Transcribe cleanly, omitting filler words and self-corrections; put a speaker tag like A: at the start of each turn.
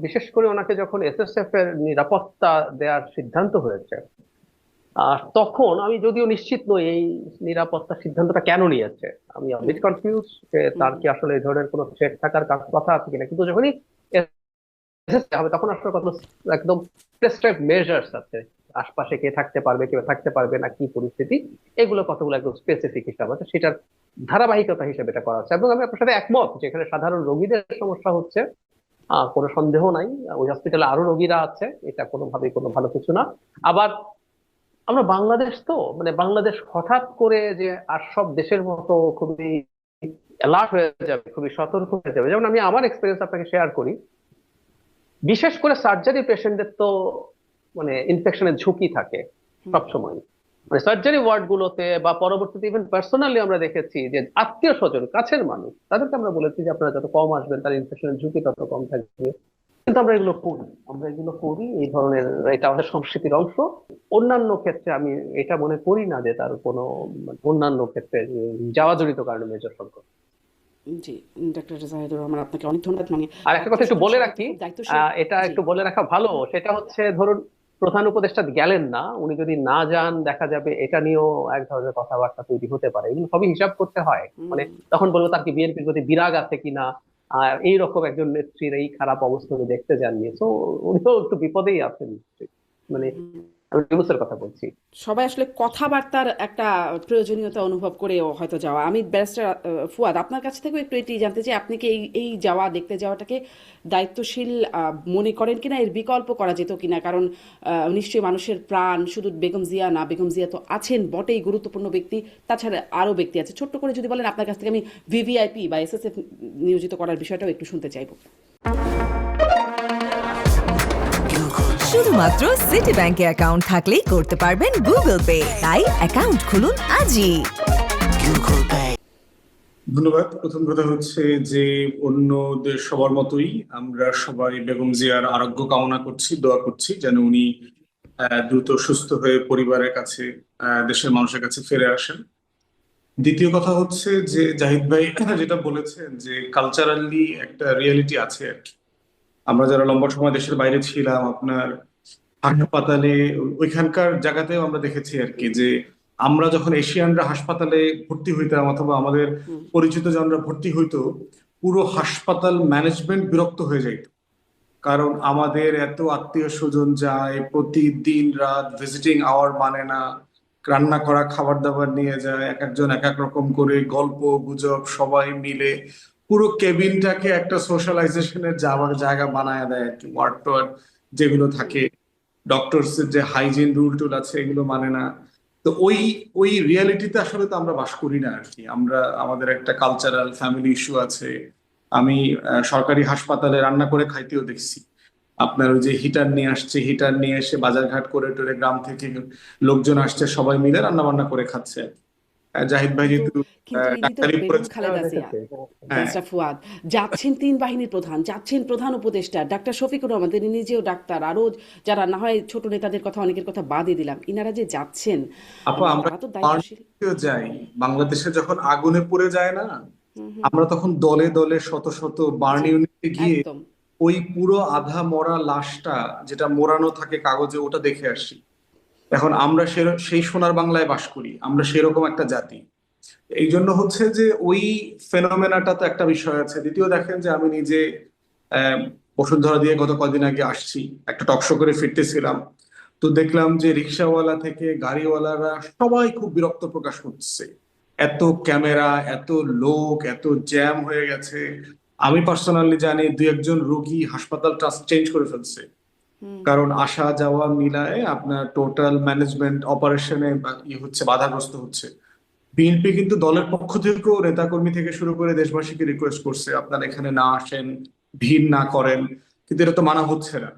A: বিশেষ করে ওনাকে যখন এসএসএফ এর নিরাপত্তা দেওয়ার সিদ্ধান্ত হয়েছে, তখন আমি যদিও নিশ্চিত নই এই নিরাপত্তা সিদ্ধান্তটা কেন নিয়েছে, আমি
B: হুম
A: বিট কনফিউজ যে
B: হুম
A: তার কি আসলে এই ধরনের কোনো থ্রেট থাকার কথা আছে কিনা। কিন্তু যখনই এসেছে হবে তখন আসলে কত একদম প্রেসক্রাইব মেজার্স আছে, আশপাশে কে থাকতে পারবে কেউ থাকতে পারবে না, কি পরিস্থিতি, এগুলো কতগুলো একদম স্পেসিফিক হিসাব আছে, সেটার ধারাবাহিকতা হিসেবে এটা করা হচ্ছে। এবং আমি আপনার সাথে একমত যে এখানে সাধারণ রোগীদের সমস্যা হচ্ছে, কোনো সন্দেহ নাই। ওই হসপিটালে আরো রোগীরা আছে, এটা কোনোভাবেই কোনো ভালো কিছু না। আবার আমরা বাংলাদেশ তো, মানে বাংলাদেশ হঠাৎ করে যে আর সব দেশের মতো খুবই অ্যালার্ট হয়ে যাবে, খুবই সতর্ক হয়ে যাবে, যেমন আমি আমার এক্সপিরিয়েন্স আপনাকে শেয়ার করি। বিশেষ করে সার্জারি পেশেন্টদের তো মানে ইনফেকশনের ঝুঁকি থাকে
B: হুম
A: সবসময়। মানে সার্জারি ওয়ার্ড গুলোতে বা পরবর্তীতে ইভেন পার্সোনালি আমরা দেখেছি যে আত্মীয় স্বজন কাছের মানুষ তাদেরকে আমরা বলেছি যে আপনারা যত কম আসবেন তার ইনফেকশনের ঝুঁকি তত কম থাকবে। কিন্তু আমরা এগুলো করি, আমরা এগুলো করি, এই ধরনের, এটা আমাদের সংস্কৃতির অংশ। অন্যান্য ক্ষেত্রে আমি এটা মনে করি না যে তার কোনো অন্যান্য ক্ষেত্রে যাওয়া জড়িত কারণে মেজর সংকট।
B: জি, ডাক্তার জাহিদুর রহমান, আপনাকে অনেক ধন্যবাদ। মানে
A: আর একটা কথা একটু
B: প্রশাসন
A: বলে
B: সবাই তো
A: রাখি,
B: খুব দায়িত্বশীল।
A: এটা
B: জি।
A: একটু বলে রাখা ভালো, সেটা হচ্ছে ধরুন প্রধান উপদেষ্টা গেলেন না, উনি যদি না যান দেখা যাবে এটা নিয়েও এক ধরনের কথাবার্তা তৈরি হতে পারে, এগুলো সবই হিসাব করতে হয়। মানে
B: হুম
A: তখন বলবো তার কি বিএনপির প্রতি বিরাগ আছে কিনা, আর এইরকম একজন নেত্রীর এই খারাপ অবস্থা উনি দেখতে যাননি, তো উনিও একটু বিপদেই আছেন নিশ্চয়ই। মানে
B: হুম।
A: আমি ইউনূসের কথা বলছি।
B: সবাই আসলে কথাবার্তার একটা প্রয়োজনীয়তা অনুভব করেও হয়তো যাওয়া। আমি ব্যারিস্টার ফুয়াদ, আপনার কাছ থেকেও একটু এটি জানতে চাই, আপনি কি এই এই যাওয়া, দেখতে যাওয়াটাকে দায়িত্বশীল মনে করেন কিনা, এর বিকল্প করা যেত কিনা? কারণ নিশ্চয়ই মানুষের প্রাণ শুধু বেগম জিয়া না, বেগম জিয়া তো আছেন বটেই গুরুত্বপূর্ণ ব্যক্তি, তাছাড়া আরও ব্যক্তি আছে। ছোট্ট করে যদি বলেন, আপনার কাছ থেকে আমি ভিভিআইপি বা এসএসএফ নিয়োজিত করার বিষয়টাও একটু শুনতে চাইবো।
C: শুধুমাত্র সিটি ব্যাংকে অ্যাকাউন্ট থাকলেই করতে পারবেন গুগল পে, তাই অ্যাকাউন্ট খুলুন আজই।
D: ধন্যবাদ। প্রথম কথা হচ্ছে যে অন্যদের সবার মতোই আমরা সবাই বেগম জিয়ার আরোগ্য কামনা করছি, দোয়া করছি যেন উনি দ্রুত সুস্থ হয়ে পরিবারের কাছে, দেশের মানুষের কাছে ফিরে আসেন। দ্বিতীয় কথা হচ্ছে যে জাহিদ ভাই যেটা বলেছেন যে কালচারালি একটা রিয়েলিটি আছে আর কি। আমরা যারা লম্বা সময় দেশের বাইরে ছিলাম, আপনার হাসপাতালে ওইখানকার জায়গাতেও আমরা দেখেছি আর কি, যে আমরা যখন এশিয়ানরা হাসপাতালে ভর্তি হইতাম অথবা আমাদের
B: হুম
D: পরিচিত জনরা ভর্তি হইতো, পুরো হাসপাতাল ম্যানেজমেন্ট বিরক্ত হয়ে যাইত। কারণ আমাদের এত আত্মীয় স্বজন যায়, প্রতিদিন রাত ভিজিটিং আওয়ার মানে না, রান্না করা খাবার দাবার নিয়ে যায়, এক একজন এক এক রকম করে গল্প গুজব সবাই মিলে পুরো কেবিনটাকে একটা সোশ্যালাইজেশনের যাওয়ার জায়গা বানায় দেয় আর কি। ওয়ার্ড টোয়ার্ড যেগুলো থাকে, ডক্টরস এর যে হাইজিন রুল টুল আছে এগুলো মানে না। তো ওই ওই রিয়ালিটিতে আসলে তো আমরা বাস করি না আর কি। আমরা, আমাদের একটা কালচারাল ফ্যামিলি ইস্যু আছে। আমি সরকারি হাসপাতালে রান্না করে খাইতেও দেখছি। আপনার ওই যে হিটার নিয়ে আসছে, হিটার নিয়ে এসে বাজারঘাট করে টোরে গ্রাম থেকে লোকজন আসছে, সবাই মিলে রান্না বান্না করে খাচ্ছে। জাহিদ ভাই
B: কিন্তু
D: যেহেতু
B: কিন্তু ইনি তো
D: ডাক্তারি
B: বেগম
D: পড়েছে।
B: খালেদা জিয়া,
A: দেখেছি।
D: হ্যাঁ,
B: ব্যারিস্টার ফুয়াদ, যাচ্ছেন তিন বাহিনীর প্রধান, যাচ্ছেন প্রধান উপদেষ্টা ডাক্তার শফিকুর রহমান, তিনি নিজেও ডাক্তার, আরো যারা না হয় ছোট নেতাদের কথা, অনেকের কথা বাদই দিলাম, ইনারা যে যাচ্ছেন,
D: আপা আমরা
B: তারা তো দায়িত্বশীল।
D: যাই, বাংলাদেশে যখন আগুনে পুড়ে যায় না,
B: হুম হুম
D: আমরা তখন দলে দলে শত শত বার্ন
B: জি,
D: ইউনিটে গিয়ে
B: একদম।
D: ওই পুরো আধা মরা লাশটা যেটা মোড়ানো থাকে কাগজে ওটা দেখে আসি। এখন আমরা সেই সোনার বাংলায় বাস করি, আমরা সেরকম একটা জাতি। এই জন্য হচ্ছে যে ওই ফেনোমেনাটা তো একটা বিষয় আছে। দ্বিতীয় দেখেন যে আমি নিজে আহ বসুন্ধরা দিয়ে গত কদিন আগে আসছি, একটা টকশো করে ফিরতেছিলাম, তো দেখলাম যে রিক্সাওয়ালা থেকে গাড়িওয়ালারা সবাই খুব বিরক্ত প্রকাশ করছে। এত ক্যামেরা, এত লোক, এত জ্যাম হয়ে গেছে। আমি পার্সোনালি জানি দুই একজন রোগী হাসপাতাল ট্রাস্ট চেঞ্জ করে ফেলছে,
B: হুম
D: কারণ আসা যাওয়া মিলায় আপনার টোটাল ম্যানেজমেন্ট অপারেশনে হচ্ছে, বাধাগ্রস্ত হচ্ছে। বিএনপি কিন্তু দলের পক্ষ থেকেও নেতাকর্মী থেকে শুরু করে দেশবাসীকে রিকোয়েস্ট করছে আপনারা এখানে না আসেন, ভিড় না করেন, কিন্তু এটা তো মানা হচ্ছে না।